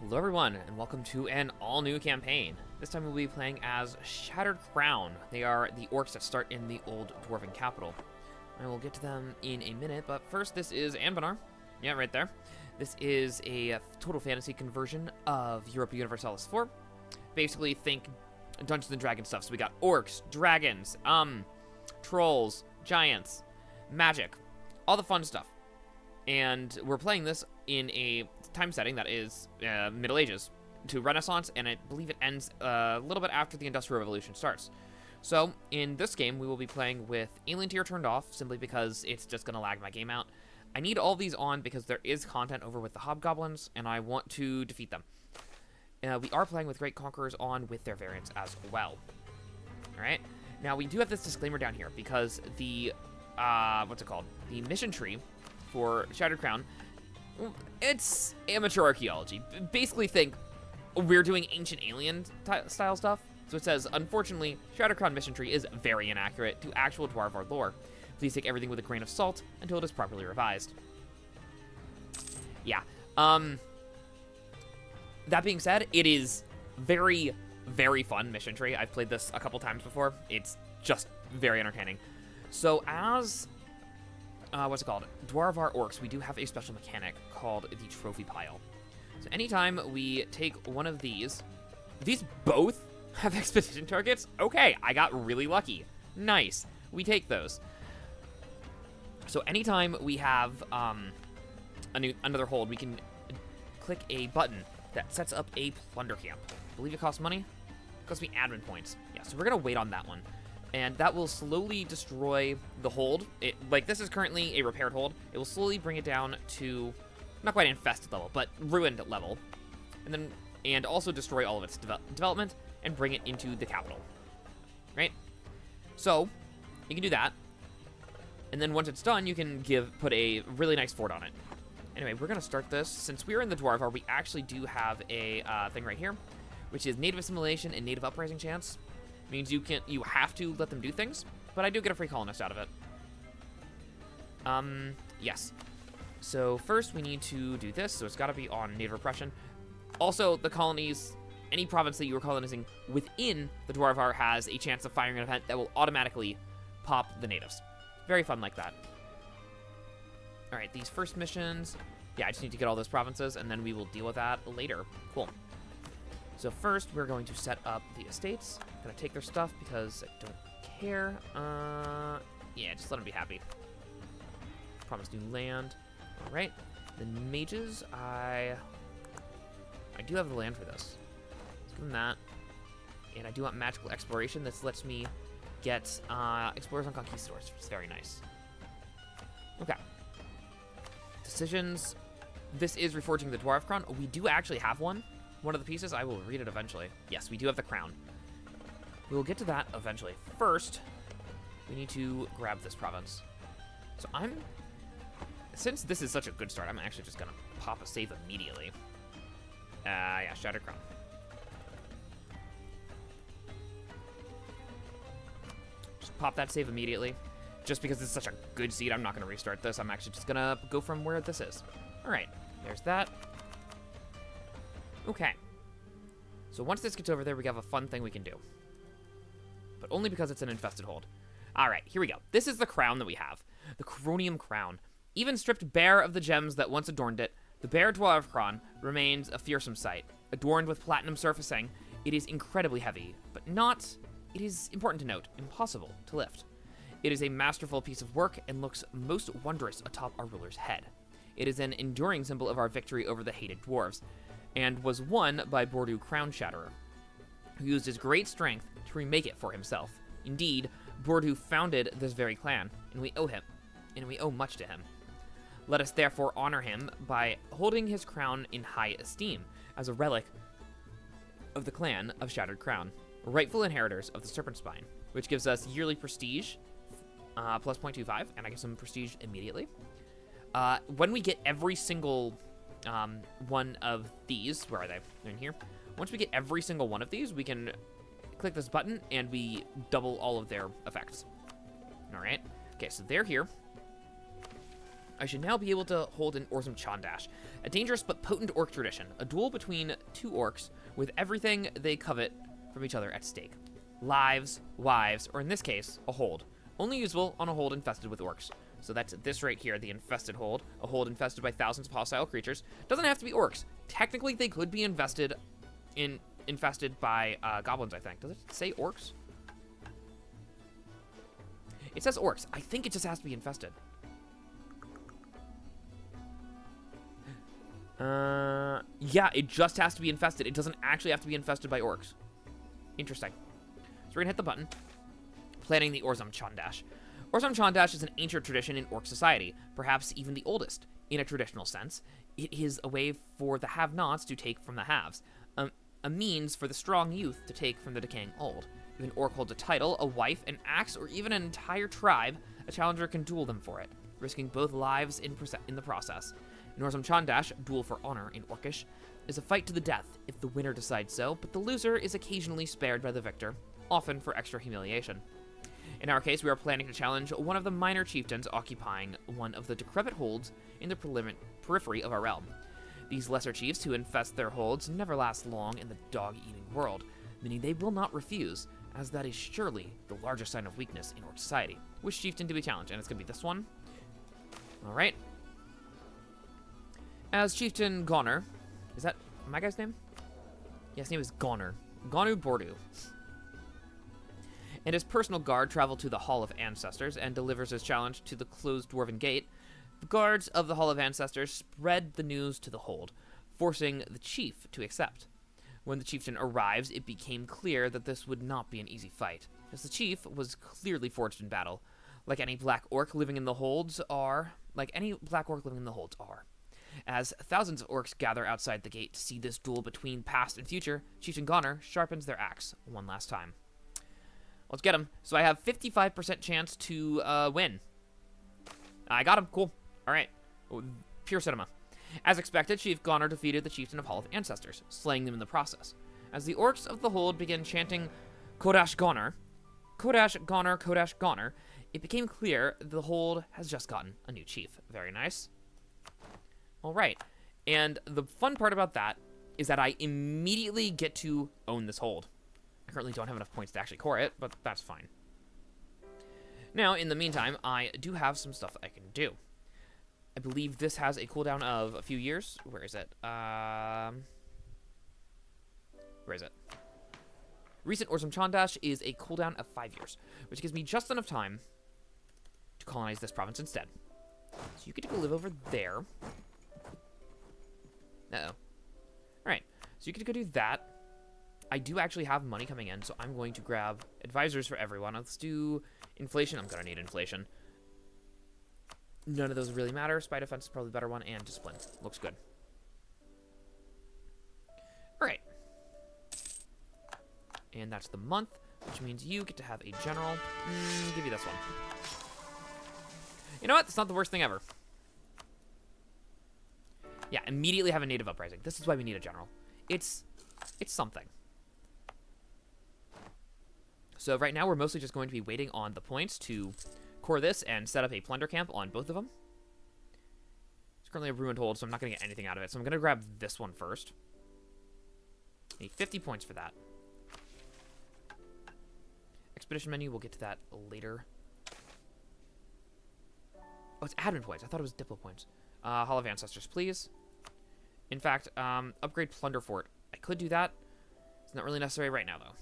Hello everyone, and welcome to an all-new campaign. This time we'll be playing as Shattered Crown. They are the orcs that start in the old Dwarven capital. I will get to them in a minute, but first this is Anbanar. Yeah, right there. This is a total fantasy conversion of Europa Universalis 4. Basically, think Dungeons and Dragons stuff. So we got orcs, dragons, trolls, giants, magic, all the fun stuff. And we're playing this in a time setting that is Middle Ages to Renaissance, and I believe it ends a little bit after the Industrial Revolution starts. So in this game, we will be playing with Alien Tier turned off, simply because it's just going to lag my game out. I need all these on because there is content over with the Hobgoblins, and I want to defeat them. We are playing with Great Conquerors on with their variants as well. Alright, now we do have this disclaimer down here, because the, what's it called? The mission tree for Shattered Crown, it's amateur archaeology. Basically think we're doing ancient alien style stuff. So it says, unfortunately, Shattered Crown mission tree is very inaccurate to actual Dwarven lore. Please take everything with a grain of salt until it is properly revised. Yeah. That being said, it is very, very fun mission tree. I've played this a couple times before. It's just very entertaining. So as what's it called? Dwarven Orcs, we do have a special mechanic called the trophy pile. So anytime we take one of these both have expedition targets. Okay, I got really lucky. Nice. We take those. So anytime we have another hold, we can click a button that sets up a plunder camp. I believe it costs money. It costs me admin points. Yeah, so we're gonna wait on that one. And that will slowly destroy the hold. Like, this is currently a repaired hold. It will slowly bring it down to, not quite infested level, but ruined level. And also destroy all of its development and bring it into the capital. Right? So, you can do that. And then once it's done, you can put a really nice fort on it. Anyway, we're going to start this. Since we're in the Dwarvar, we actually do have a thing right here, which is native assimilation and native uprising chance. Means you have to let them do things, but I do get a free colonist out of it. Yes. So first we need to do this, so it's got to be on native repression. Also, the colonies, any province that you are colonizing within the Dwarvar has a chance of firing an event that will automatically pop the natives. Very fun like that. All right, these first missions, yeah, I just need to get all those provinces, and then we will deal with that later. Cool. So first, we're going to set up the estates. I'm gonna take their stuff because I don't care. Yeah, just let them be happy. Promise new land. All right. The mages, I do have the land for this. Let's give them that. And I do want magical exploration. This lets me get explorers on conquistadors, which is very nice. Okay. Decisions. This is reforging the Dwarf Crown. We do actually have one. One of the pieces, I will read it eventually. Yes, we do have the crown. We will get to that eventually. First, we need to grab this province. So since this is such a good start, I'm actually just gonna pop a save immediately. Yeah, Shattered Crown. Just pop that save immediately. Just because it's such a good seed, I'm not gonna restart this. I'm actually just gonna go from where this is. All right, there's that. Okay. So once this gets over there, we have a fun thing we can do. But only because it's an infested hold. Alright, here we go. This is the crown that we have. The Cronium Crown. Even stripped bare of the gems that once adorned it, the bare Dwarf Crown remains a fearsome sight. Adorned with platinum surfacing, it is incredibly heavy, but not, it is important to note, impossible to lift. It is a masterful piece of work and looks most wondrous atop our ruler's head. It is an enduring symbol of our victory over the hated dwarves, and was won by Bordu Crown Shatterer, who used his great strength to remake it for himself. Indeed, Bordu founded this very clan, and we owe much to him. Let us therefore honor him by holding his crown in high esteem as a relic of the clan of Shattered Crown, rightful inheritors of the Serpent Spine, which gives us yearly prestige, plus 0.25, and I get some prestige immediately. When we get every single one of these, where are they? They're in here. Once we get every single one of these, we can click this button and we double all of their effects. All right. Okay, so they're here. I should now be able to hold an Ozarm'Chadash, a dangerous but potent orc tradition, a duel between two orcs with everything they covet from each other at stake. Lives, wives, or in this case, a hold. Only usable on a hold infested with orcs. So that's this right here, the infested hold. A hold infested by thousands of hostile creatures. Doesn't have to be orcs. Technically, they could be infested by goblins, I think. Does it say orcs? It says orcs. I think it just has to be infested. Yeah, it just has to be infested. It doesn't actually have to be infested by orcs. Interesting. So we're gonna hit the button. Planning the Ozarm'Chadash. Ozarm'Chadash is an ancient tradition in orc society, perhaps even the oldest. In a traditional sense, it is a way for the have-nots to take from the haves, a means for the strong youth to take from the decaying old. If an orc holds a title, a wife, an axe, or even an entire tribe, a challenger can duel them for it, risking both lives in the process. In Ozarm'Chadash, duel for honor in Orcish, is a fight to the death if the winner decides so, but the loser is occasionally spared by the victor, often for extra humiliation. In our case, we are planning to challenge one of the minor chieftains occupying one of the decrepit holds in the periphery of our realm. These lesser chiefs who infest their holds never last long in the dog-eating world, meaning they will not refuse, as that is surely the largest sign of weakness in orc society. Which chieftain do we challenge? And it's going to be this one. Alright. As Chieftain Goner, is that my guy's name? Yeah, his name is Goner. Gonu Bordu. And his personal guard travel to the Hall of Ancestors and delivers his challenge to the closed dwarven gate. The guards of the Hall of Ancestors spread the news to the hold, forcing the chief to accept. When the chieftain arrives, it became clear that this would not be an easy fight, as the chief was clearly forged in battle, like any black orc living in the holds are. As thousands of orcs gather outside the gate to see this duel between past and future, Chieftain Goner sharpens their axe one last time. Let's get him. So I have 55% chance to win. I got him. Cool. All right. Pure cinema. As expected, Chief Goner defeated the Chieftain of Hall of Ancestors, slaying them in the process. As the orcs of the hold began chanting Kodash Goner, Kodash Goner, Kodash Goner, it became clear the hold has just gotten a new chief. Very nice. All right. And the fun part about that is that I immediately get to own this hold. I currently don't have enough points to actually core it, but that's fine. Now, in the meantime, I do have some stuff I can do. I believe this has a cooldown of a few years. Where is it? Where is it? Recent Ozarm'Chadash is a cooldown of 5 years, which gives me just enough time to colonize this province instead. So you get to go live over there. Uh-oh. Alright, so you get to go do that. I do actually have money coming in, so I'm going to grab advisors for everyone. Let's do inflation. I'm going to need inflation. None of those really matter. Spy defense is probably the better one, and discipline. Looks good. Alright. And that's the month, which means you get to have a general. Give you this one. You know what? That's not the worst thing ever. Yeah, immediately have a native uprising. This is why we need a general. It's something. So right now we're mostly just going to be waiting on the points to core this and set up a plunder camp on both of them. It's currently a ruined hold, so I'm not going to get anything out of it. So I'm going to grab this one first. Need 50 points for that. Expedition menu, we'll get to that later. Oh, it's admin points. I thought it was Diplo points. Hall of Ancestors, please. In fact, upgrade Plunder Fort. I could do that. It's not really necessary right now, though.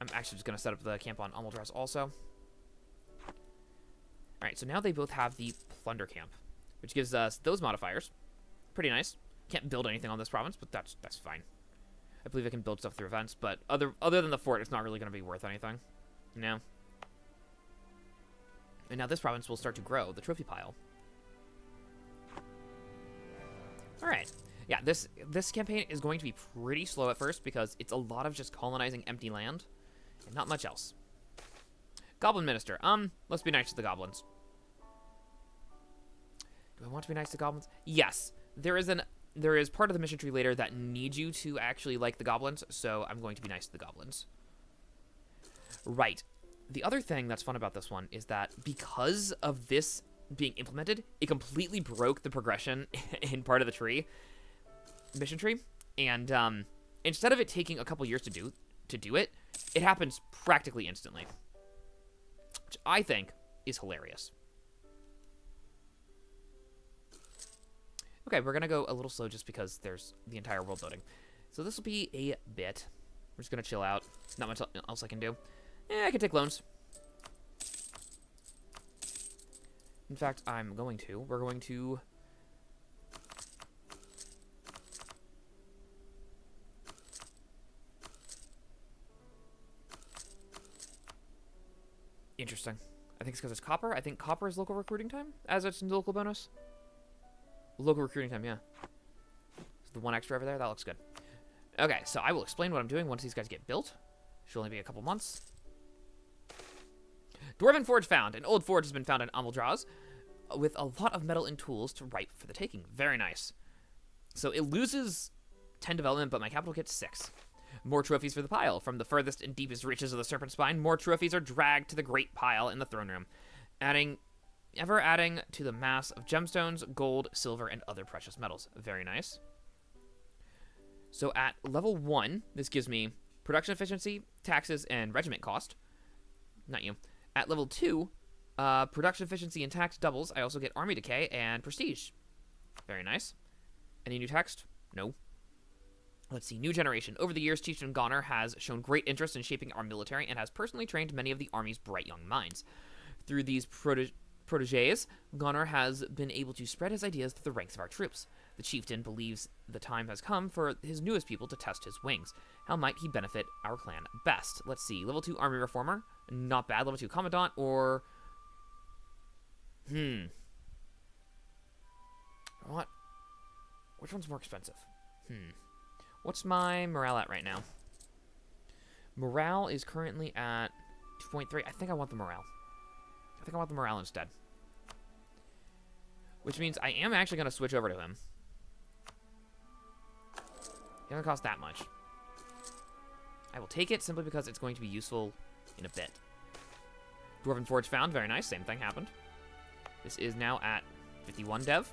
I'm actually just going to set up the camp on Amldihr also. Alright, so now they both have the Plunder Camp, which gives us those modifiers. Pretty nice. Can't build anything on this province, but that's fine. I believe I can build stuff through events, but other than the fort, it's not really going to be worth anything. You know? And now this province will start to grow, the trophy pile. Alright. Yeah, this campaign is going to be pretty slow at first because it's a lot of just colonizing empty land and not much else. Goblin Minister. Let's be nice to the goblins. Do I want to be nice to goblins? Yes. There is part of the mission tree later that needs you to actually like the goblins, so I'm going to be nice to the goblins. Right. The other thing that's fun about this one is that because of this being implemented, it completely broke the progression in part of the mission tree, and instead of it taking a couple years to do it, it happens practically instantly, which I think is hilarious. Okay, we're gonna go a little slow just because there's the entire world loading. So this will be a bit. We're just gonna chill out. Not much else I can do. I can take loans. In fact, we're going to... Interesting. I think it's because it's copper. I think copper is local recruiting time, as it's local bonus. Local recruiting time, yeah. So the one extra over there, that looks good. Okay, so I will explain what I'm doing once these guys get built. Should only be a couple months. Dwarven Forge found. An old forge has been found in Amldihr with a lot of metal and tools to ripe for the taking. Very nice. So it loses 10 development, but my capital gets 6. More trophies for the pile. From the furthest and deepest reaches of the Serpent Spine, more trophies are dragged to the great pile in the throne room, ever adding to the mass of gemstones, gold, silver, and other precious metals. Very nice. So at level 1, this gives me production efficiency, taxes, and regiment cost. Not you. At level 2, production efficiency and tax doubles. I also get army decay and prestige. Very nice. Any new text? No. Let's see. New generation. Over the years, Chieftain Goner has shown great interest in shaping our military and has personally trained many of the army's bright young minds. Through these proteges, Goner has been able to spread his ideas through the ranks of our troops. The chieftain believes the time has come for his newest people to test his wings. How might he benefit our clan best? Let's see. Level 2 army reformer. Not bad. Level 2 commandant or... What? Which one's more expensive? What's my morale at right now? Morale is currently at 2.3. I think I want the morale. I think I want the morale instead. Which means I am actually going to switch over to him. It doesn't cost that much. I will take it simply because it's going to be useful in a bit. Dwarven Forge found. Very nice. Same thing happened. This is now at 51 dev.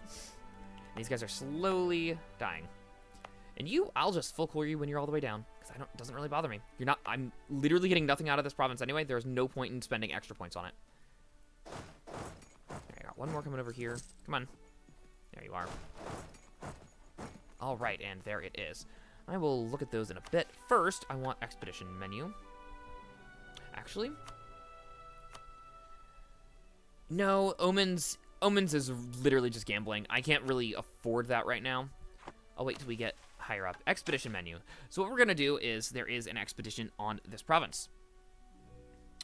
And these guys are slowly dying. And you, I'll just full clear you when you're all the way down. Because it doesn't really bother me. I'm literally getting nothing out of this province anyway. There's no point in spending extra points on it. I got one more coming over here. Come on. There you are. All right, and there it is. I will look at those in a bit. First, I want expedition menu. Actually, no, Omens is literally just gambling. I can't really afford that right now. I'll wait till we get higher up. Expedition menu. So what we're going to do is there is an expedition on this province.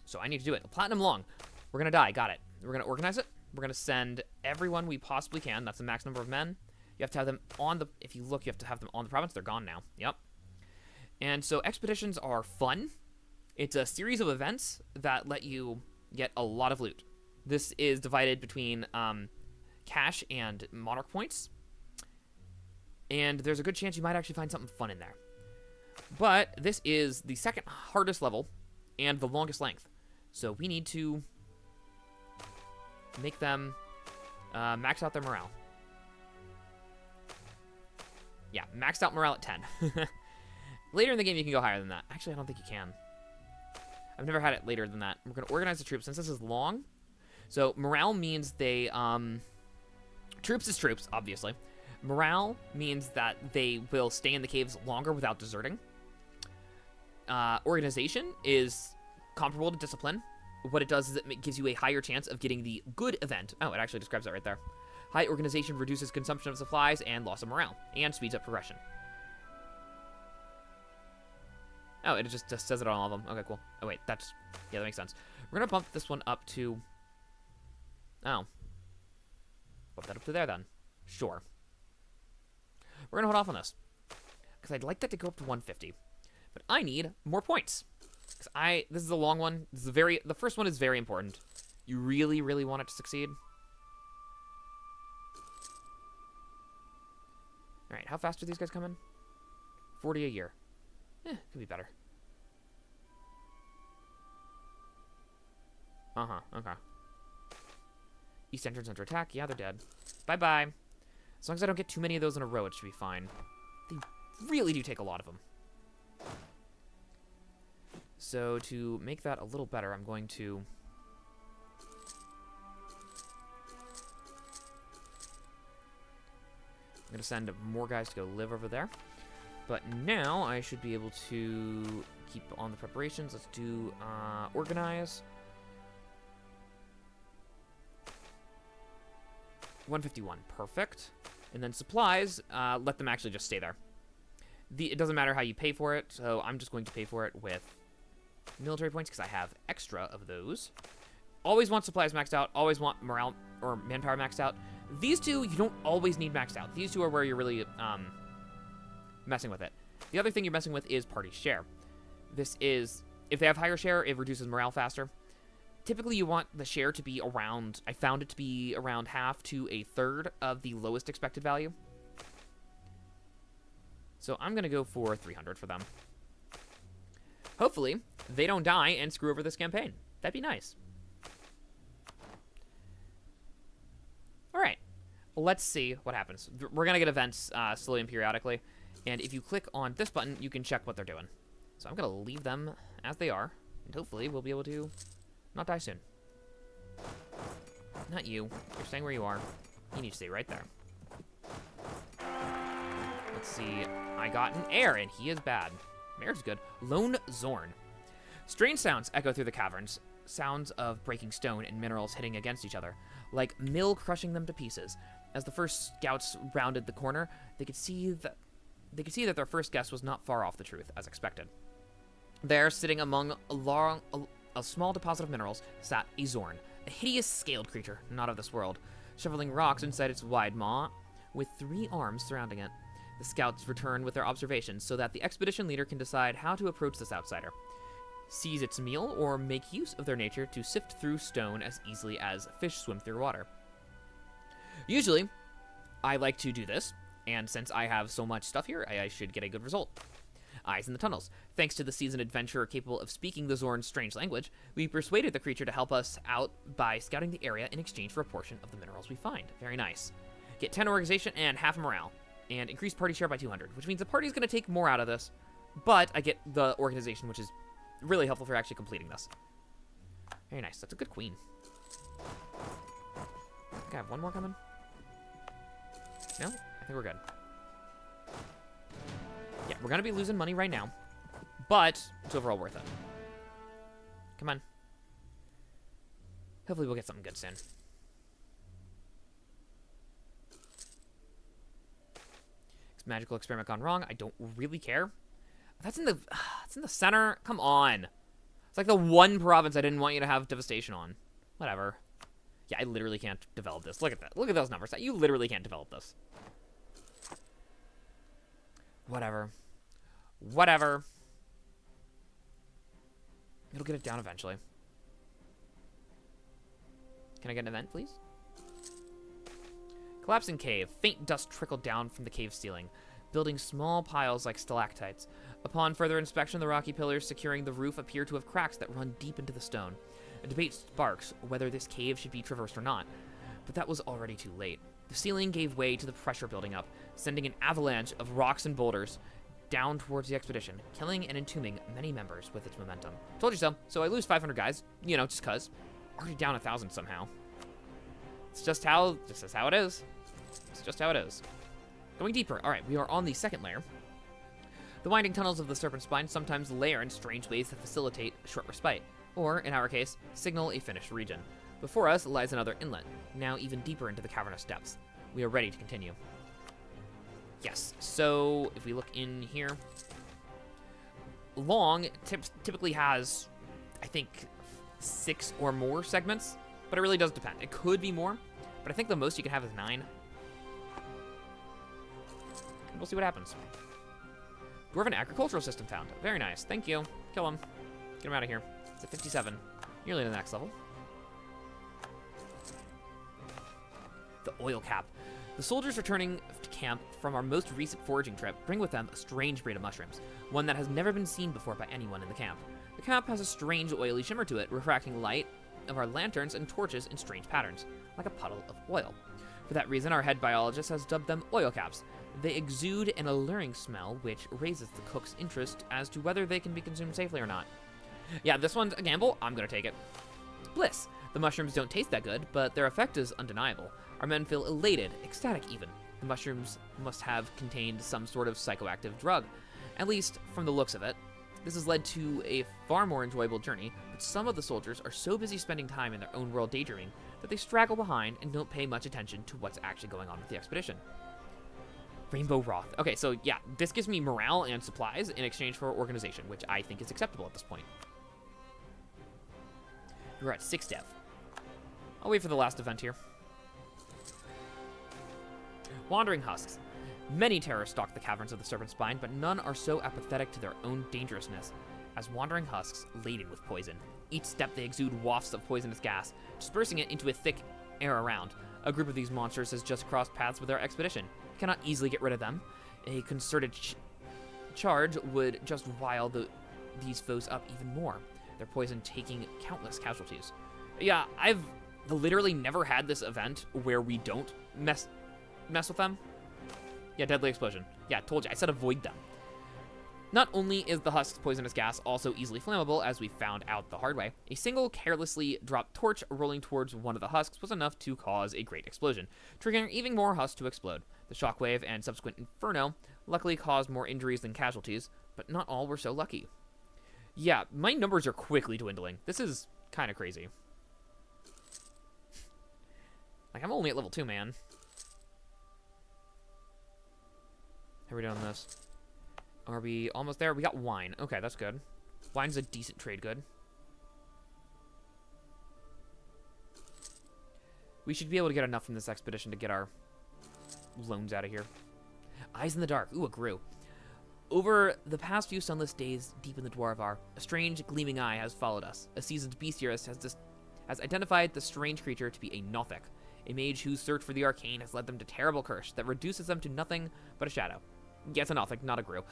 So I need to do it. A platinum long. We're going to die. Got it. We're going to organize it. We're going to send everyone we possibly can. That's the max number of men. You have to have them on the... If you look, you have to have them on the province. They're gone now. Yep. And so expeditions are fun. It's a series of events that let you get a lot of loot. This is divided between cash and monarch points. And there's a good chance you might actually find something fun in there. But this is the second hardest level and the longest length. So we need to make them max out their morale. Yeah, maxed out morale at 10. Later in the game, you can go higher than that. Actually, I don't think you can. I've never had it later than that. We're going to organize the troops. Since this is long, so morale means they... troops is troops, obviously. Morale means that they will stay in the caves longer without deserting. Organization is comparable to discipline. What it does is it gives you a higher chance of getting the good event. Oh, it actually describes that right there. High organization reduces consumption of supplies and loss of morale, and speeds up progression. Oh, it just says it on all of them. Okay, cool. Oh, wait, yeah, that makes sense. We're going to bump this one up to... Oh. Bump that up to there, then. Sure. We're going to hold off on this. Because I'd like that to go up to 150. But I need more points. Because this is a long one. This is the first one is very important. You really, really want it to succeed. Alright, how fast are these guys coming? 40 a year. Could be better. Okay. East entrance under attack. Yeah, they're dead. Bye-bye. As long as I don't get too many of those in a row, it should be fine. They really do take a lot of them. So to make that a little better, I'm going to... send more guys to go live over there. But now I should be able to keep on the preparations. Let's do organize. 151, perfect. And then supplies, let them actually just stay there. It doesn't matter how you pay for it, so I'm just going to pay for it with military points because I have extra of those. Always want supplies maxed out, always want morale or manpower maxed out. These two, you don't always need maxed out. These two are where you're really messing with it. The other thing you're messing with is party share. This is, if they have higher share, it reduces morale faster. Typically, you want the share to be around, I found it to be around half to a third of the lowest expected value. So I'm going to go for 300 for them. Hopefully, they don't die and screw over this campaign. That'd be nice. All right, let's see what happens. We're going to get events slowly and periodically. And if you click on this button, you can check what they're doing. So I'm going to leave them as they are. And hopefully, we'll be able to not die soon. Not you. You're staying where you are. You need to stay right there. Let's see. I got an heir, and he is bad. Mayor's good. Lone Zorn. Strange sounds echo through the caverns. Sounds of breaking stone and minerals hitting against each other, like mill crushing them to pieces. As the first scouts rounded the corner, they could see that their first guess was not far off the truth, as expected. There, sitting among a small deposit of minerals, sat a Zorn, a hideous scaled creature, not of this world, shoveling rocks inside its wide maw, with 3 arms surrounding it. The scouts return with their observations so that the expedition leader can decide how to approach this outsider. Seize its meal, or make use of their nature to sift through stone as easily as fish swim through water. Usually, I like to do this, and since I have so much stuff here, I should get a good result. Eyes in the tunnels. Thanks to the seasoned adventurer capable of speaking the Zorn's strange language, we persuaded the creature to help us out by scouting the area in exchange for a portion of the minerals we find. Very nice. Get 10 organization and half morale, and increase party share by 200, which means the party's going to take more out of this, but I get the organization, which is really helpful for actually completing this. Very nice. That's a good queen. I think I have one more coming. No? I think we're good. Yeah, we're going to be losing money right now, but it's overall worth it. Come on. Hopefully we'll get something good soon. Magical experiment gone wrong. I don't really care. That's in the it's in the center. Come on. It's like the one province I didn't want you to have devastation on. Whatever. Yeah, I literally can't develop this. Look at that. Look at those numbers. You literally can't develop this. Whatever. Whatever. It'll get it down eventually. Can I get an event, please? Collapsing cave. Faint dust trickled down from the cave ceiling, building small piles like stalactites. Upon further inspection, the rocky pillars securing the roof appear to have cracks that run deep into the stone. A debate sparks whether this cave should be traversed or not, but that was already too late. The ceiling gave way to the pressure building up, sending an avalanche of rocks and boulders down towards the expedition, killing and entombing many members with its momentum. Told you so. So I lose 500 guys, you know, just cause. Already down 1,000 somehow. It's just how, this is how it is. It's just how it is. Going deeper. All right, we are on the second layer. The winding tunnels of the Serpent Spine sometimes layer in strange ways that facilitate short respite, or, in our case, signal a finished region. Before us lies another inlet, now even deeper into the cavernous depths. We are ready to continue. Yes, so if we look in here, long typically has, I think, 6 or more segments, but it really does depend. It could be more, but I think the most you can have is 9. We'll see what happens. Dwarven agricultural system found. Very nice. Thank you. Kill him. Get him out of here. It's at 57. Nearly to the next level. The oil cap. The soldiers returning to camp from our most recent foraging trip bring with them a strange breed of mushrooms, one that has never been seen before by anyone in the camp. The cap has a strange oily shimmer to it, refracting light of our lanterns and torches in strange patterns. like a puddle of oil. For that reason, our head biologist has dubbed them oil caps. They exude an alluring smell, which raises the cook's interest as to whether they can be consumed safely or not. Yeah, this one's a gamble. I'm gonna take it. Bliss. The mushrooms don't taste that good, but their effect is undeniable. Our men feel elated, ecstatic even. The mushrooms must have contained some sort of psychoactive drug, at least from the looks of it. This has led to a far more enjoyable journey, but some of the soldiers are so busy spending time in their own world daydreaming that they straggle behind and don't pay much attention to what's actually going on with the expedition. Rainbow Wrath. Okay, so yeah, this gives me morale and supplies in exchange for organization, which I think is acceptable at this point. We're at 6 dev. I'll wait for the last event here. Wandering Husks. Many terrors stalk the caverns of the Serpent Spine, but none are so apathetic to their own dangerousness as wandering husks laden with poison. Each step they exude wafts of poisonous gas, dispersing it into a thick air around. A group of these monsters has just crossed paths with our expedition. We cannot easily get rid of them. A concerted charge would just rile these foes up even more, their poison taking countless casualties. Yeah, I've literally never had this event where we don't mess with them. Yeah, deadly explosion. Yeah, told you. I said avoid them. Not only is the husk's poisonous gas also easily flammable, as we found out the hard way, a single carelessly dropped torch rolling towards one of the husks was enough to cause a great explosion, triggering even more husks to explode. The shockwave and subsequent inferno luckily caused more injuries than casualties, but not all were so lucky. Yeah, my numbers are quickly dwindling. This is kind of crazy. Like, I'm only at level 2, man. How are we doing on this? Are we almost there? We got wine. Okay, that's good. Wine's a decent trade good. We should be able to get enough from this expedition to get our loans out of here. Eyes in the dark. Ooh, a grew. Over the past few sunless days deep in the Dwarvar, a strange gleaming eye has followed us. A seasoned bestiarist has identified the strange creature to be a Nothic, a mage whose search for the arcane has led them to terrible curse that reduces them to nothing but a shadow. Yes, a Nothic, not a Gru.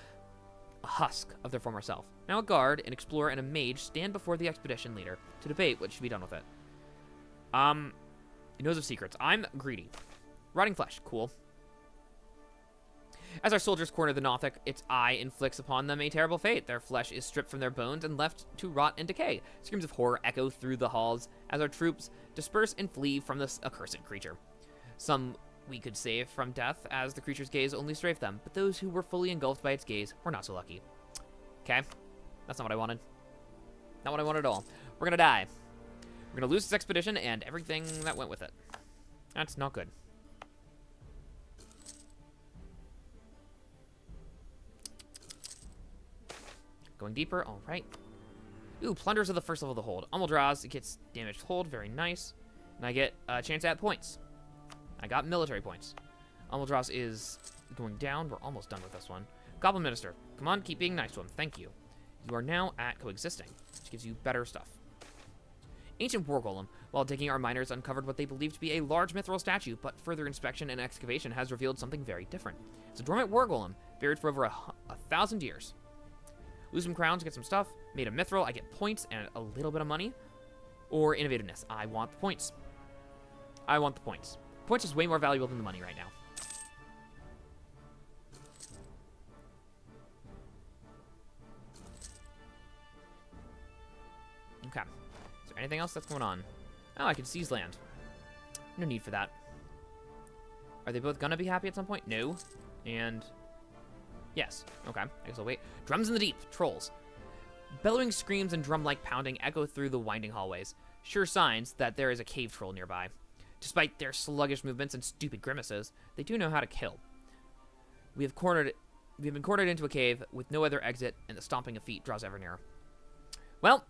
A husk of their former self. Now a guard, an explorer, and a mage stand before the expedition leader to debate what should be done with it. Knows of secrets. I'm greedy. Rotting flesh. Cool. As our soldiers corner the Nothic, its eye inflicts upon them a terrible fate. Their flesh is stripped from their bones and left to rot and decay. Screams of horror echo through the halls as our troops disperse and flee from this accursed creature. Some we could save from death, as the creature's gaze only strafed them, but those who were fully engulfed by its gaze were not so lucky. Okay, that's not what I wanted. Not what I wanted at all. We're gonna die. We're gonna lose this expedition and everything that went with it. That's not good. Going deeper, all right. Ooh, plunders of the first level of the hold. Amldihr, it gets damaged hold, very nice. And I get a chance at points. I got military points. Amldihr is going down. We're almost done with this one. Goblin Minister. Come on, keep being nice to him. Thank you. You are now at coexisting, which gives you better stuff. Ancient War Golem. While digging, our miners uncovered what they believed to be a large mithril statue, but further inspection and excavation has revealed something very different. It's a dormant War Golem, buried for over 1,000 years. Lose some crowns, get some stuff. Made of mithril, I get points and a little bit of money. Or innovativeness. I want the points. I want the points. Points is way more valuable than the money right now. Okay. Is there anything else that's going on? Oh, I can seize land. No need for that. Are they both gonna be happy at some point? No. And yes. Okay. I guess I'll wait. Drums in the deep. Trolls. Bellowing screams and drum-like pounding echo through the winding hallways. Sure signs that there is a cave troll nearby. Despite their sluggish movements and stupid grimaces, they do know how to kill. We have been cornered into a cave with no other exit, and the stomping of feet draws ever nearer. Well,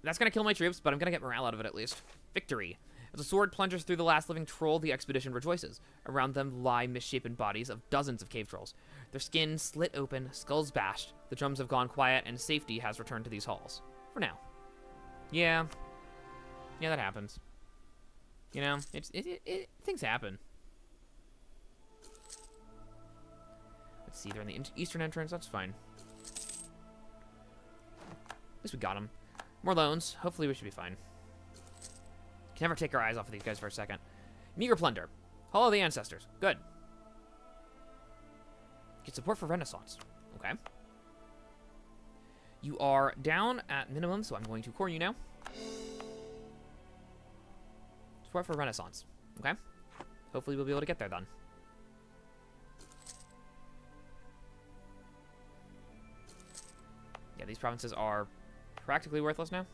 that's going to kill my troops, but I'm going to get morale out of it at least. Victory. As a sword plunges through the last living troll, the expedition rejoices. Around them lie misshapen bodies of dozens of cave trolls. Their skin slit open, skulls bashed. The drums have gone quiet, and safety has returned to these halls. For now. Yeah. Yeah, that happens. You know, things happen. Let's see, they're in the eastern entrance. That's fine. At least we got them. More loans. Hopefully we should be fine. Can never take our eyes off of these guys for a second. Meager plunder. Hall of the Ancestors. Good. Get support for Renaissance. Okay. You are down at minimum, so I'm going to core you now. Support for Renaissance. Okay. Hopefully we'll be able to get there then. Yeah, these provinces are practically worthless now.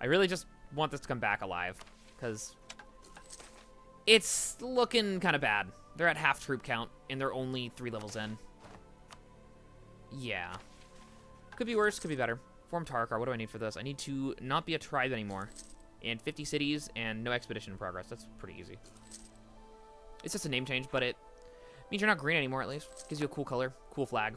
I really just want this to come back alive, because it's looking kind of bad. They're at half troop count, and they're only 3 levels in. Yeah. Could be worse, could be better. Form Tarkar, what do I need for this? I need to not be a tribe anymore. And 50 cities, and no expedition in progress. That's pretty easy. It's just a name change, but it means you're not green anymore, at least. Gives you a cool color, cool flag.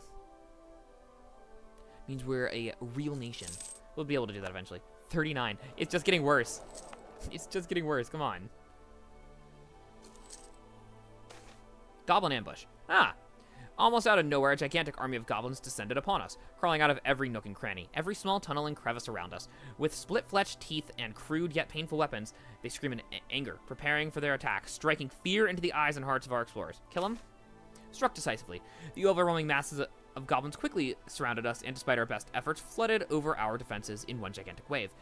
Means we're a real nation. We'll be able to do that eventually. 39. It's just getting worse. It's just getting worse. Come on. Goblin ambush. Ah. Almost out of nowhere, a gigantic army of goblins descended upon us, crawling out of every nook and cranny, every small tunnel and crevice around us. With split-fletched teeth and crude yet painful weapons, they scream in anger, preparing for their attack, striking fear into the eyes and hearts of our explorers. Kill them? Struck decisively. The overwhelming masses of goblins quickly surrounded us, and despite our best efforts, flooded over our defenses in one gigantic wave.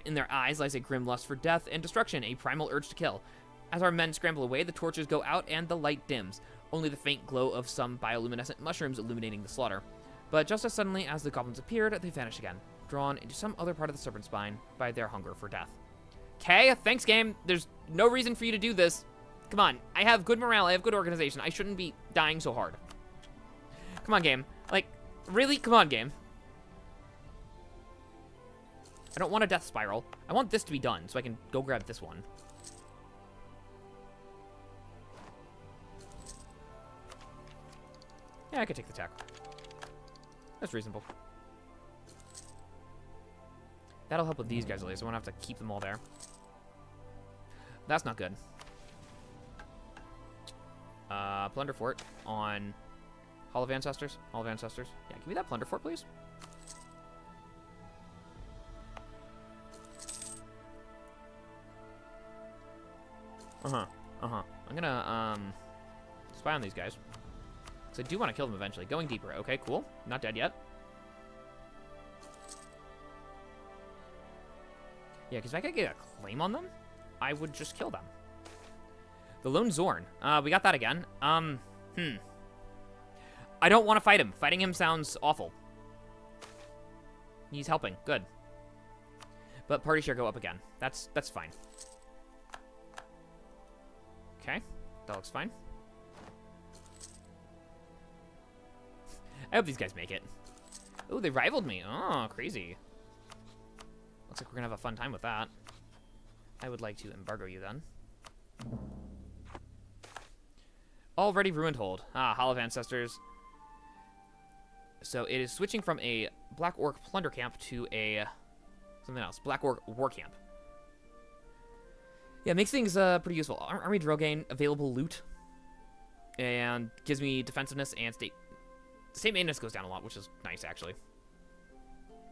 In their eyes lies a grim lust for death and destruction, a primal urge to kill. As our men scramble away, the torches go out and the light dims, only the faint glow of some bioluminescent mushrooms illuminating the slaughter. But just as suddenly as the goblins appeared, they vanished again, drawn into some other part of the serpent spine by their hunger for death. Okay, thanks, game. There's no reason for you to do this. Come on, I have good morale, I have good organization. I shouldn't be dying so hard. Come on, game. Like, really? Come on, game. I don't want a death spiral. I want this to be done, so I can go grab this one. Yeah, I could take the tackle. That's reasonable. That'll help with these guys at least. I won't have to keep them all there. That's not good. Plunder Fort on Hall of Ancestors. Hall of Ancestors. Yeah, give me that Plunder Fort, please. I'm gonna, spy on these guys. So I do want to kill them eventually. Going deeper. Okay, cool. Not dead yet. Yeah, because if I could get a claim on them, I would just kill them. The Lone Zorn. We got that again. I don't want to fight him. Fighting him sounds awful. He's helping. Good. But party share go up again. That's fine. Okay. That looks fine. I hope these guys make it. Oh, they rivaled me. Oh, crazy. Looks like we're gonna have a fun time with that. I would like to embargo you then. Already ruined hold. Ah, Hall of Ancestors. So it is switching from a Black Orc plunder camp to a something else. Black Orc war camp. Yeah, makes things pretty useful. Army drill gain, available loot, and gives me defensiveness and state maintenance goes down a lot, which is nice actually.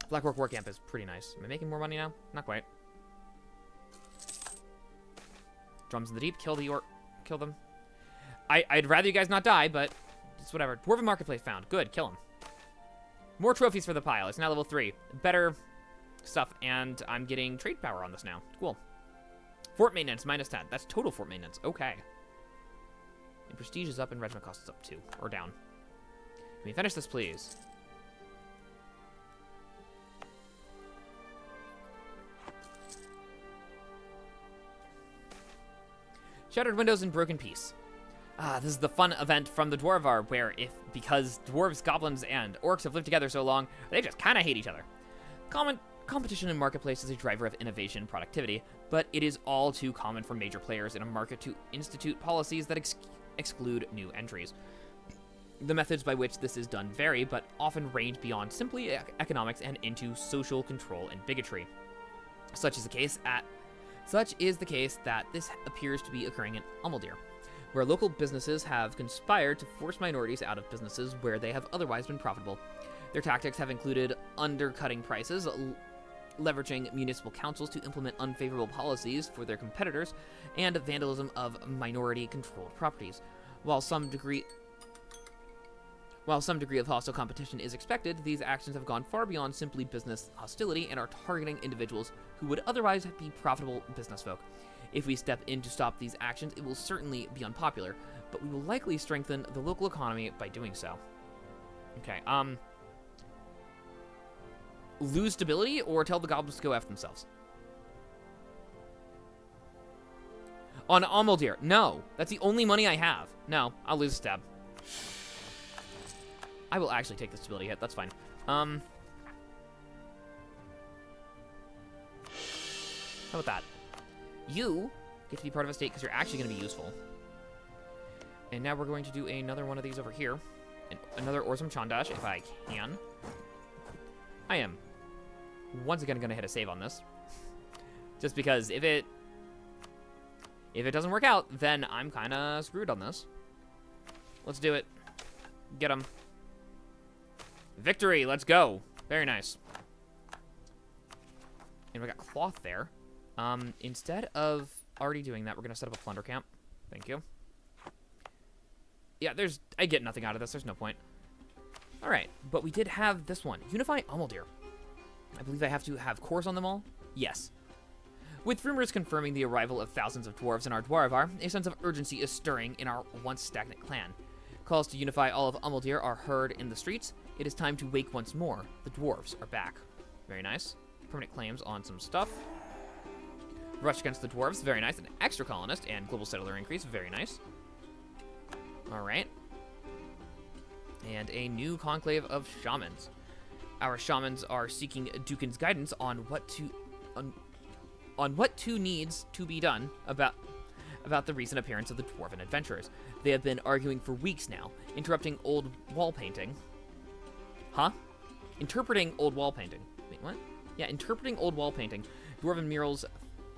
Black Orc war camp is pretty nice. Am I making more money now? Not quite. Drums in the deep. Kill the orc. Kill them. I'd rather you guys not die, but it's whatever. Dwarven marketplace found. Good. Kill him. More trophies for the pile. It's now level 3. Better stuff, and I'm getting trade power on this now. Cool. Fort maintenance, -10. That's total fort maintenance. Okay. And prestige is up, and regiment cost is up 2. Or down. Can we finish this, please? Shattered windows and broken peace. Ah, this is the fun event from the Dwarvar, where because dwarves, goblins, and orcs have lived together so long, they just kind of hate each other. Competition in marketplace is a driver of innovation and productivity, but it is all too common for major players in a market to institute policies that exclude new entries. The methods by which this is done vary, but often range beyond simply economics and into social control and bigotry. Such is the case that this appears to be occurring in Amldihr, where local businesses have conspired to force minorities out of businesses where they have otherwise been profitable. Their tactics have included undercutting prices, leveraging municipal councils to implement unfavorable policies for their competitors, and vandalism of minority-controlled properties. While some degree of hostile competition is expected, these actions have gone far beyond simply business hostility and are targeting individuals who would otherwise be profitable business folk. If we step in to stop these actions, it will certainly be unpopular, but we will likely strengthen the local economy by doing so. Okay, lose stability or tell the goblins to go F themselves? On Amldihr, no. That's the only money I have. No, I'll lose a stab. I will actually take the stability hit. That's fine. How about that? You get to be part of a state because you're actually going to be useful. And now we're going to do another one of these over here. And another Ozarm'Chadash, if I can. I am once again going to hit a save on this. Just because if it doesn't work out, then I'm kind of screwed on this. Let's do it. Get him. Victory, let's go. Very nice. And we got cloth there. Instead of already doing that, we're going to set up a plunder camp. Thank you. Yeah, I get nothing out of this. There's no point. All right, but we did have this one. Unify Amldihr. I believe I have to have cores on them all? Yes. With rumors confirming the arrival of thousands of dwarves in our Dwarvar, a sense of urgency is stirring in our once stagnant clan. Calls to unify all of Amldihr are heard in the streets. It is time to wake once more. The dwarves are back. Very nice. Permanent claims on some stuff. Rush against the dwarves. Very nice. An extra colonist and global settler increase. Very nice. All right. And a new conclave of shamans. Our shamans are seeking Dookan's guidance on what needs to be done about the recent appearance of the Dwarven adventurers. They have been arguing for weeks now, interrupting old wall painting. Huh? Interpreting old wall painting. Wait, what? Yeah, interpreting old wall painting. Dwarven murals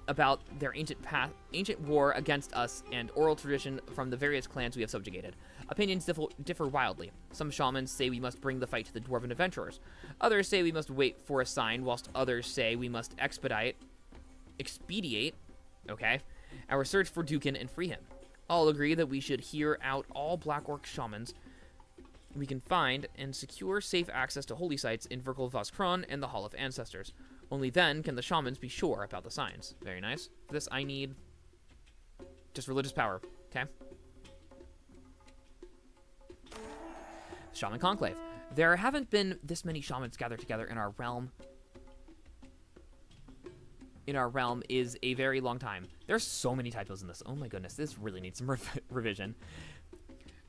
about their ancient war against us and oral tradition from the various clans we have subjugated. Opinions differ wildly. Some shamans say we must bring the fight to the Dwarven adventurers. Others say we must wait for a sign, whilst others say we must expedite, okay, our search for Dookan and free him. All agree that we should hear out all Black Orc shamans we can find and secure safe access to holy sites in Virkul Voskron and the Hall of Ancestors. Only then can the shamans be sure about the signs. Very nice. For this, I need just religious power, okay? Shaman Conclave. There haven't been this many shamans gathered together in our realm. Is a very long time. There's so many typos in this. Oh my goodness, this really needs some revision.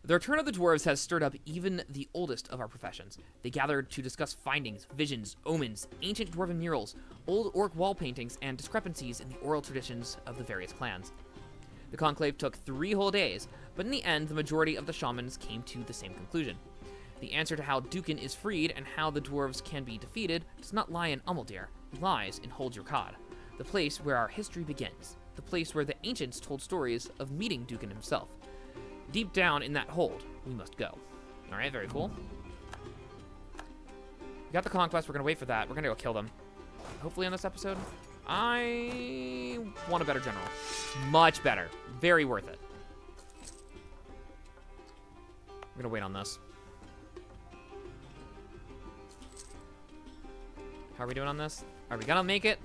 The return of the dwarves has stirred up even the oldest of our professions. They gathered to discuss findings, visions, omens, ancient dwarven murals, old orc wall paintings, and discrepancies in the oral traditions of the various clans. The conclave took 3 whole days, but in the end, the majority of the shamans came to the same conclusion. The answer to how Dookan is freed and how the dwarves can be defeated does not lie in Amldihr. It lies in Hul-Jorkad, the place where our history begins, the place where the ancients told stories of meeting Dookan himself. Deep down in that hold, we must go. All right, very cool. We got the conquest. We're going to wait for that. We're going to go kill them. Hopefully on this episode. I want a better general. Much better. Very worth it. We're going to wait on this. How are we doing on this? Are we going to make it?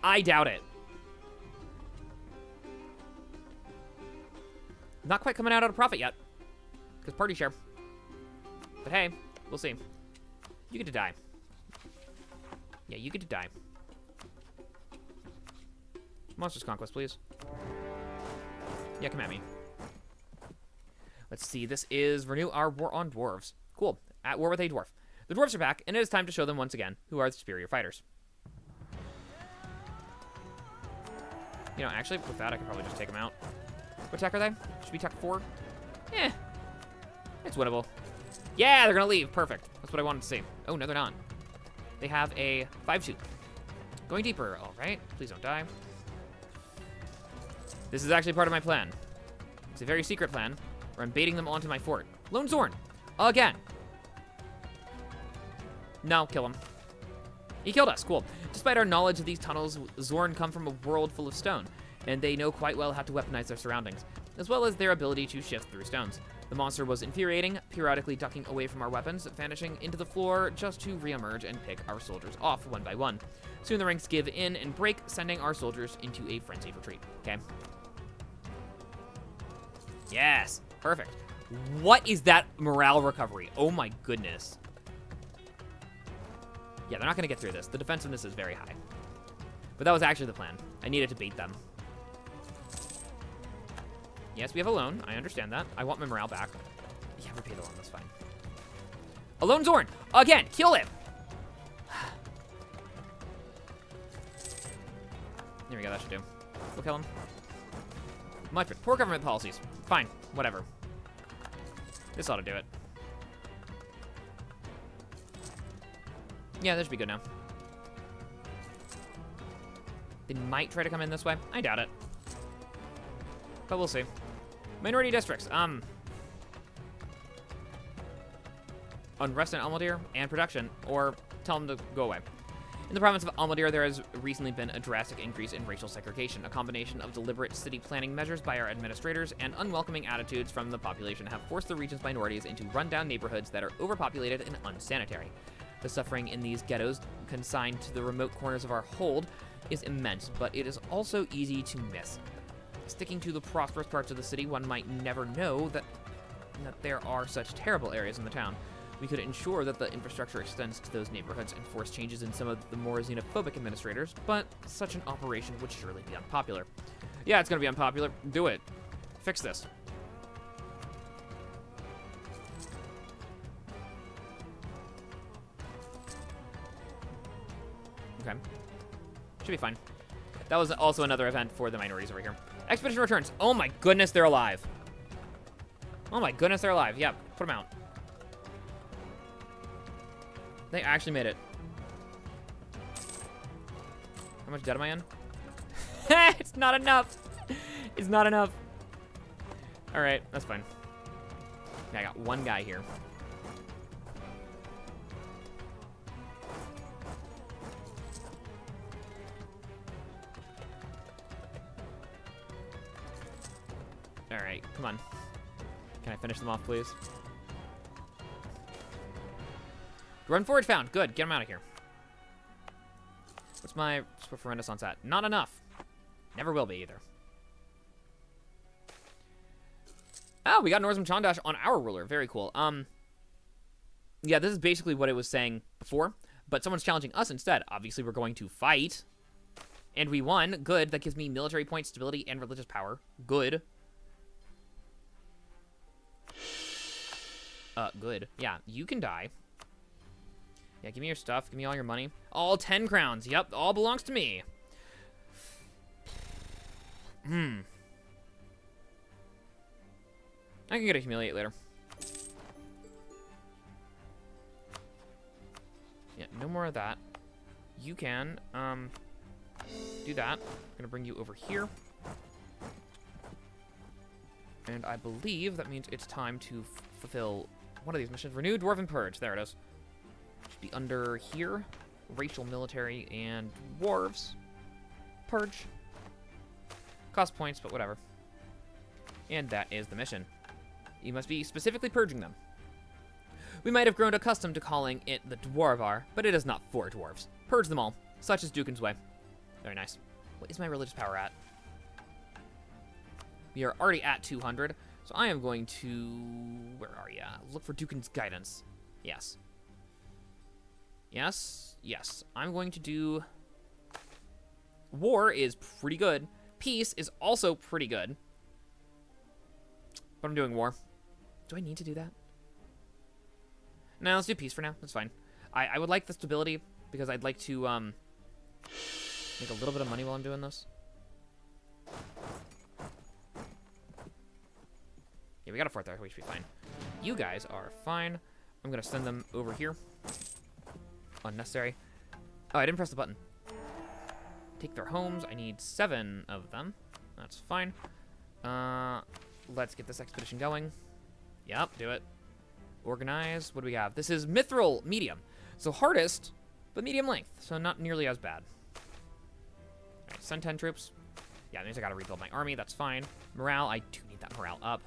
I doubt it. Not quite coming out at a profit yet. Because party share. But hey, we'll see. You get to die. Yeah, you get to die. Monsters Conquest, please. Yeah, come at me. Let's see. This is renew our war on dwarves. Cool. At war with a dwarf. The dwarves are back, and it is time to show them once again who are the superior fighters. You know, actually, with that, I could probably just take them out. What attack are they? Should we attack 4? Eh. It's winnable. Yeah, they're going to leave. Perfect. That's what I wanted to see. Oh, no, they're not. They have a 5-2. Going deeper. All right. Please don't die. This is actually part of my plan. It's a very secret plan where I'm baiting them onto my fort. Lone Zorn. Again. No, kill him. He killed us. Cool. Despite our knowledge of these tunnels, Zorn come from a world full of stone, and they know quite well how to weaponize their surroundings, as well as their ability to shift through stones. The monster was infuriating, periodically ducking away from our weapons, vanishing into the floor just to reemerge and pick our soldiers off one by one. Soon the ranks give in and break, sending our soldiers into a frenzied retreat. Okay. Yes. Perfect. What is that morale recovery? Oh my goodness. Yeah, they're not going to get through this. The defensiveness is very high. But that was actually the plan. I needed to bait them. Yes, we have a loan. I understand that. I want my morale back. Yeah, repay the loan. That's fine. A lone Zorn! Again! Kill him! There we go. That should do. We'll kill him. Much better. Poor government policies. Fine. Whatever. This ought to do it. Yeah, this should be good now. They might try to come in this way. I doubt it. But we'll see. Minority districts. Unrest in Amldihr and production, or tell them to go away. In the province of Amldihr, there has recently been a drastic increase in racial segregation. A combination of deliberate city planning measures by our administrators and unwelcoming attitudes from the population have forced the region's minorities into rundown neighborhoods that are overpopulated and unsanitary. The suffering in these ghettos, consigned to the remote corners of our hold, is immense, but it is also easy to miss. Sticking to the prosperous parts of the city, one might never know that there are such terrible areas in the town. We could ensure that the infrastructure extends to those neighborhoods and force changes in some of the more xenophobic administrators, but such an operation would surely be unpopular. Yeah, it's going to be unpopular. Do it. Fix this. Okay. Should be fine. That was also another event for the minorities over here. Expedition returns. Oh my goodness, they're alive. Oh my goodness, they're alive. Yep, put them out. They actually made it. How much debt am I in? It's not enough. It's not enough. All right, that's fine. Okay, I got one guy here. All right, come on. Can I finish them off, please? Run forward found. Good. Get him out of here. What's my Swift Renaissance at? Not enough. Never will be either. Oh, we got Ozarm'Chadash on our ruler. Very cool. Yeah, this is basically what it was saying before, but someone's challenging us instead. Obviously, we're going to fight. And we won. Good. That gives me military points, stability, and religious power. Good. Good. Yeah, you can die. Yeah, give me your stuff. Give me all your money. All 10 crowns. Yep, all belongs to me. I can get a humiliate later. Yeah, no more of that. You can, do that. I'm gonna bring you over here. And I believe that means it's time to fulfill one of these missions. Renewed Dwarven Purge. There it is. Should be under here. Racial, military, and dwarves. Purge. Cost points, but whatever. And that is the mission. You must be specifically purging them. We might have grown accustomed to calling it the Dwarvar, but it is not for dwarves. Purge them all. Such is Dookan's way. Very nice. What is my religious power at? We are already at 200, so I am going to... Where are you? Look for Dookan's guidance. Yes. Yes. Yes. I'm going to do... War is pretty good. Peace is also pretty good. But I'm doing war. Do I need to do that? No, let's do peace for now. That's fine. I would like the stability because I'd like to make a little bit of money while I'm doing this. Yeah, we got a fort there. We should be fine. You guys are fine. I'm going to send them over here. Unnecessary. Oh, I didn't press the button. Take their homes. I need 7 of them. That's fine. Let's get this expedition going. Yep, do it. Organize. What do we have? This is Mithril Medium. So hardest but medium length, so not nearly as bad. Alright, send 10 troops. Yeah, that means I gotta rebuild my army, that's fine. Morale, I do need that morale up.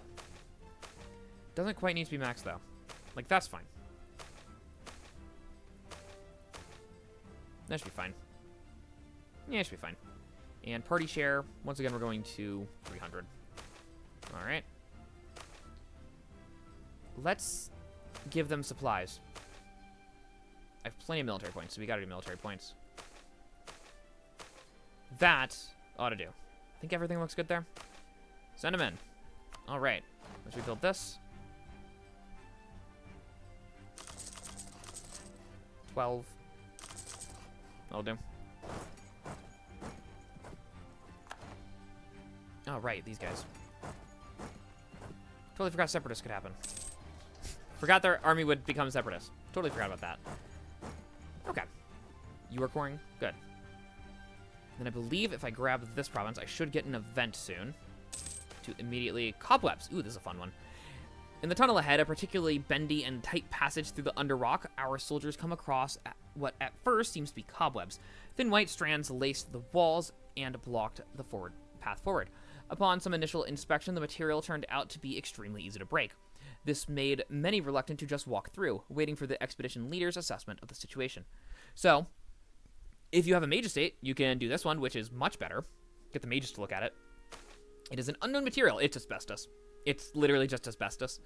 Doesn't quite need to be maxed, though. Like, that's fine. That should be fine. Yeah, it should be fine. And party share, once again, we're going to 300. Alright. Let's give them supplies. I have plenty of military points, so we gotta do military points. That ought to do. I think everything looks good there. Send them in. Alright. Let's rebuild this. 12. That'll do. Oh, right, these guys. Totally forgot Separatists could happen. Forgot their army would become Separatists. Totally forgot about that. Okay. You are coring? Good. Then I believe if I grab this province, I should get an event soon. To immediately... Cobwebs! Ooh, this is a fun one. In the tunnel ahead, a particularly bendy and tight passage through the underrock, our soldiers come across what at first seems to be cobwebs. Thin white strands laced the walls and blocked the path forward. Upon some initial inspection, the material turned out to be extremely easy to break. This made many reluctant to just walk through, waiting for the expedition leader's assessment of the situation. So, if you have a mage estate, you can do this one, which is much better. Get the mages to look at it. It is an unknown material. It's asbestos. It's literally just asbestos.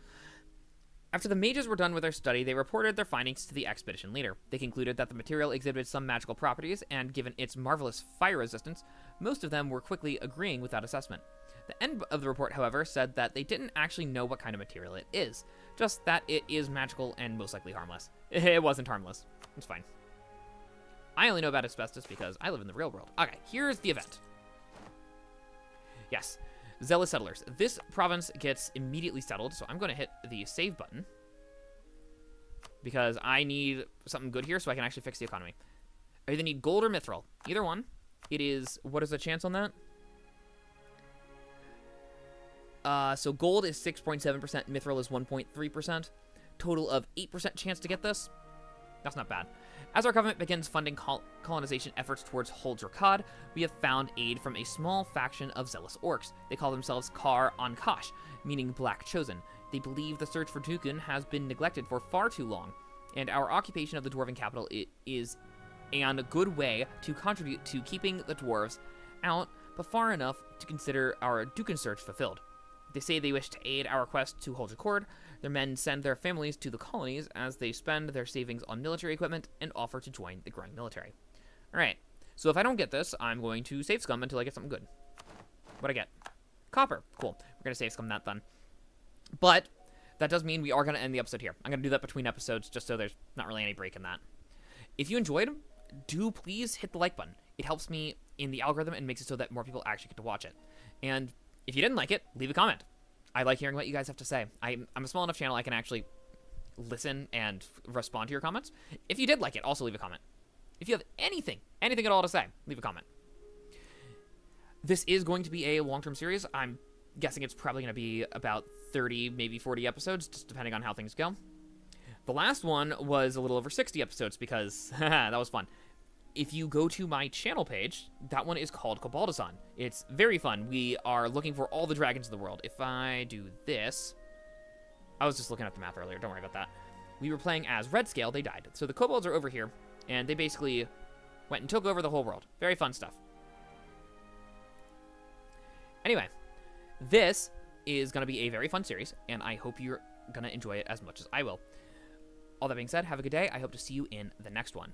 After the mages were done with their study, they reported their findings to the expedition leader. They concluded that the material exhibited some magical properties, and given its marvelous fire resistance, most of them were quickly agreeing with that assessment. The end of the report, however, said that they didn't actually know what kind of material it is, just that it is magical and most likely harmless. It wasn't harmless. It's fine. I only know about asbestos because I live in the real world. Okay, here's the event. Yes. Zealous Settlers. This province gets immediately settled, so I'm going to hit the save button. Because I need something good here so I can actually fix the economy. I either need gold or mithril. Either one. It is... What is the chance on that? So gold is 6.7%, mithril is 1.3%. Total of 8% chance to get this. That's not bad. As our government begins funding colonization efforts towards Hul-Jorkad, we have found aid from a small faction of zealous orcs. They call themselves Kar-on-Kash, meaning Black Chosen. They believe the search for Dookan has been neglected for far too long, and our occupation of the Dwarven capital is a good way to contribute to keeping the dwarves out, but far enough to consider our Dookan search fulfilled. They say they wish to aid our quest to Hul-Jorkad. Their men send their families to the colonies as they spend their savings on military equipment and offer to join the growing military. Alright, so if I don't get this, I'm going to save scum until I get something good. What'd I get? Copper. Cool. We're going to save scum that then. But that does mean we are going to end the episode here. I'm going to do that between episodes just so there's not really any break in that. If you enjoyed, do please hit the like button. It helps me in the algorithm and makes it so that more people actually get to watch it. And if you didn't like it, leave a comment. I like hearing what you guys have to say. I'm a small enough channel I can actually listen and respond to your comments. If you did like it, also leave a comment. If you have anything at all to say, leave a comment. This is going to be a long-term series. I'm guessing it's probably going to be about 30, maybe 40 episodes, just depending on how things go. The last one was a little over 60 episodes because that was fun. If you go to my channel page, that one is called Cabaldazan. It's very fun. We are looking for all the dragons in the world. If I do this... I was just looking at the map earlier. Don't worry about that. We were playing as Red Scale. They died. So the kobolds are over here, and they basically went and took over the whole world. Very fun stuff. Anyway, this is going to be a very fun series, and I hope you're going to enjoy it as much as I will. All that being said, have a good day. I hope to see you in the next one.